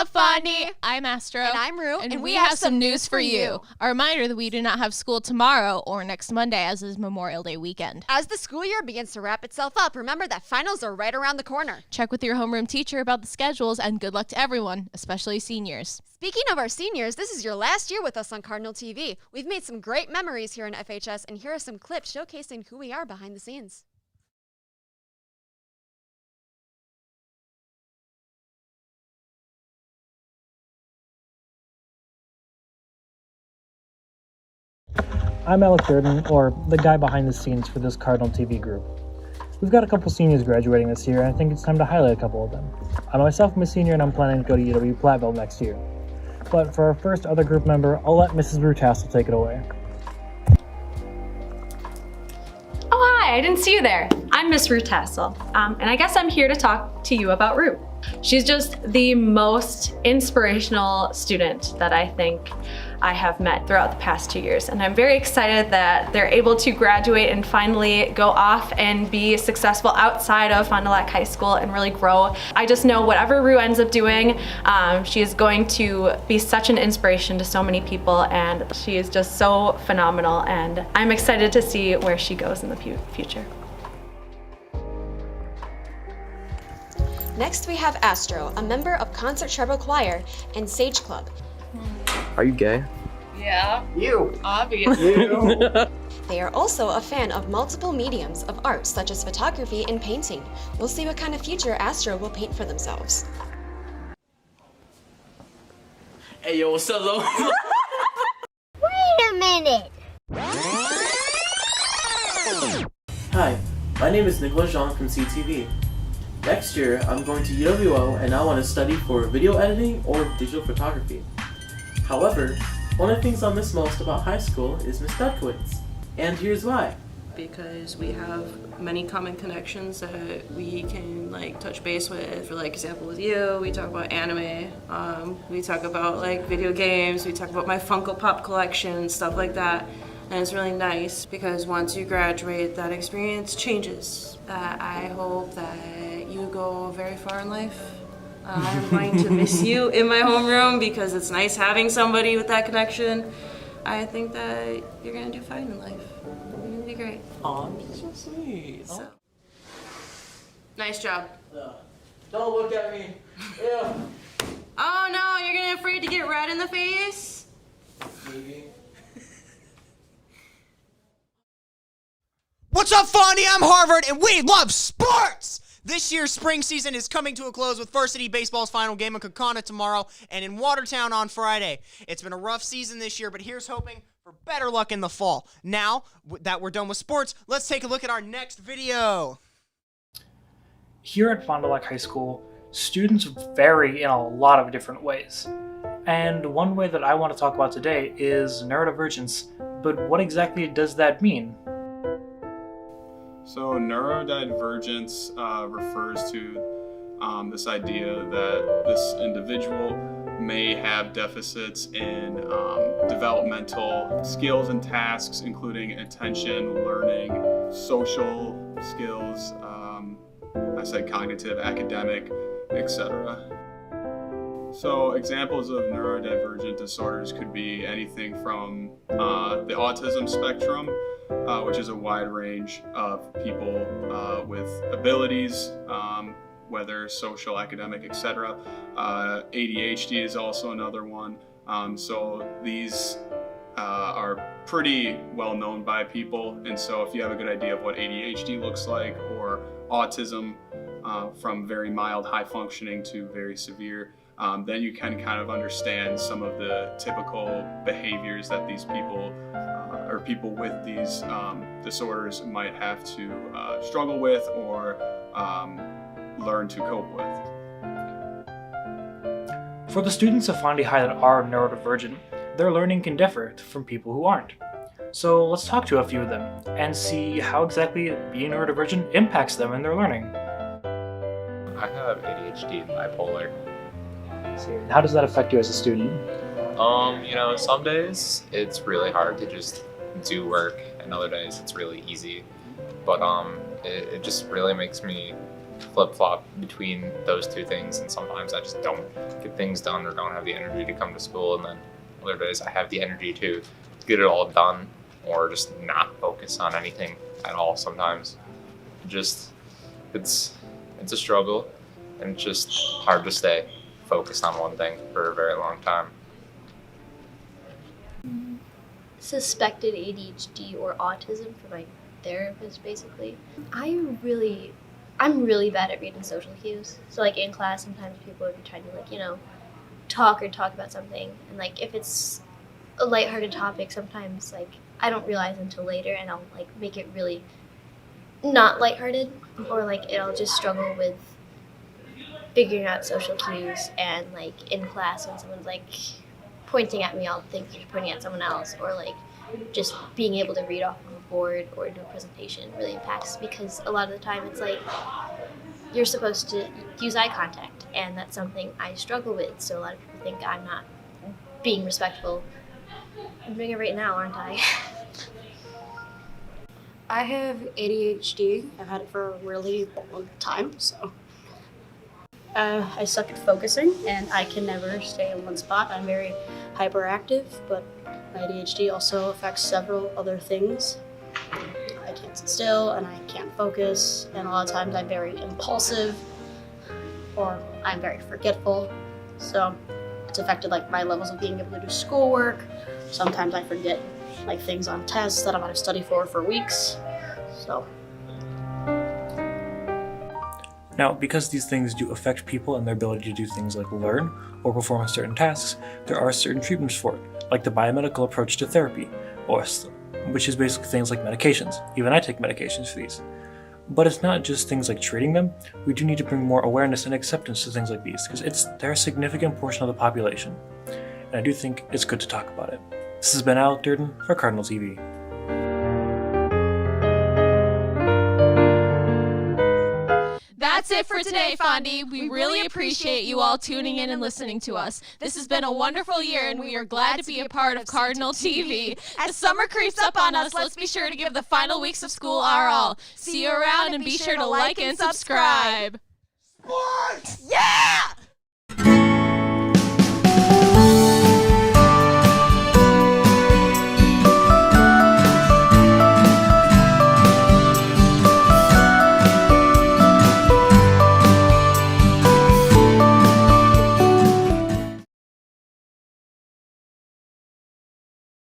up, Fondy? I'm Astro. And I'm Rue. And we have some news for you. A reminder that we do not have school tomorrow or next Monday, as is Memorial Day weekend. As the school year begins to wrap itself up, remember that finals are right around the corner. Check with your homeroom teacher about the schedules, and good luck to everyone, especially seniors. Speaking of our seniors, this is your last year with us on Cardinal TV. We've made some great memories here in FHS, and here are some clips showcasing who we are behind the scenes. I'm Alec Durden, or the guy behind the scenes for this Cardinal TV group. We've got a couple seniors graduating this year, and I think it's time to highlight a couple of them. I myself am a senior, and I'm planning to go to UW-Platteville next year. But for our first other group member, I'll let Mrs. Rutasel take it away. Oh, hi, I didn't see you there. I'm Miss Rutasel, and I guess I'm here to talk to you about Rue. She's just the most inspirational student that I think I have met throughout the past 2 years, and I'm very excited that they're able to graduate and finally go off and be successful outside of Fond du Lac High School and really grow. I just know whatever Rue ends up doing, she is going to be such an inspiration to so many people, and she is just so phenomenal, and I'm excited to see where she goes in the future. Next, we have Astro, a member of Concert Treble Choir and Sage Club. Are you gay? Yeah. You. Obviously. You. They are also a fan of multiple mediums of art, such as photography and painting. We'll see what kind of future Astro will paint for themselves. Hey, yo, what's up, Lo? Wait a minute! Hi, my name is Nicolas Jean from CTV. Next year, I'm going to UWO and I want to study for video editing or digital photography. However, one of the things I miss most about high school is Miss Dudkowitz. And here's why. Because we have many common connections that we can touch base with. For example, with you, we talk about anime, we talk about video games, we talk about my Funko Pop collection, stuff like that. And it's really nice because once you graduate, that experience changes. I hope that you go very far in life. I'm going to miss you in my homeroom because it's nice having somebody with that connection. I think that you're going to do fine in life. You're going to be great. Aw, so sweet. So. Nice job. Don't look at me. Ew. Oh no, you're going to afraid to get red in the face? Maybe. What's up, Fondy? I'm Harvard, and we love sports! This year's spring season is coming to a close with Varsity Baseball's final game in Kaukauna tomorrow and in Watertown on Friday. It's been a rough season this year, but here's hoping for better luck in the fall. Now that we're done with sports, let's take a look at our next video. Here at Fond du Lac High School, students vary in a lot of different ways. And one way that I want to talk about today is neurodivergence, but what exactly does that mean? So neurodivergence refers to this idea that this individual may have deficits in developmental skills and tasks, including attention, learning, social skills, I said cognitive, academic, etc. So examples of neurodivergent disorders could be anything from the autism spectrum, which is a wide range of people with abilities, whether social, academic, etc. ADHD is also another one. So these are pretty well known by people, and so if you have a good idea of what ADHD looks like, or autism from very mild high functioning to very severe, then you can kind of understand some of the typical behaviors that these people or people with these disorders might have to struggle with or learn to cope with. For the students of Fondy High that are neurodivergent, their learning can differ from people who aren't. So let's talk to a few of them and see how exactly being neurodivergent impacts them in their learning. I have ADHD and bipolar. How does that affect you as a student? Some days it's really hard to just do work, and other days it's really easy. But it just really makes me flip-flop between those two things, and sometimes I just don't get things done or don't have the energy to come to school, and then other days I have the energy to get it all done or just not focus on anything at all sometimes. It's a struggle, and it's just hard to stay focused on one thing for a very long time. Suspected ADHD or autism for my therapist, basically. I'm really bad at reading social cues. So like in class, sometimes people would be trying to like, talk about something. And like if it's a lighthearted topic, sometimes like I don't realize until later, and I'll like make it really not lighthearted, or like I'll just struggle with figuring out social cues. And like in class, when someone's like pointing at me, I'll think they're pointing at someone else, or like just being able to read off of a board or do a presentation really impacts, because a lot of the time it's like you're supposed to use eye contact, and that's something I struggle with. So a lot of people think I'm not being respectful. I'm doing it right now, aren't I? I have ADHD. I've had it for a really long time, so. I suck at focusing, and I can never stay in one spot. I'm very hyperactive, but my ADHD also affects several other things. I can't sit still, and I can't focus, and a lot of times I'm very impulsive, or I'm very forgetful. So it's affected like my levels of being able to do schoolwork. Sometimes I forget like things on tests that I might have studied for weeks. So. Now, because these things do affect people and their ability to do things like learn or perform certain tasks, there are certain treatments for it, like the biomedical approach to therapy, which is basically things like medications. Even I take medications for these. But it's not just things like treating them. We do need to bring more awareness and acceptance to things like these, because they're a significant portion of the population. And I do think it's good to talk about it. This has been Alec Durden for Cardinal TV. That's it for today, Fondy. We really appreciate you all tuning in and listening to us. This has been a wonderful year, and we are glad to be a part of Cardinal TV. As summer creeps up on us, let's be sure to give the final weeks of school our all. See you around, and be sure to like and subscribe. Sports! Yeah!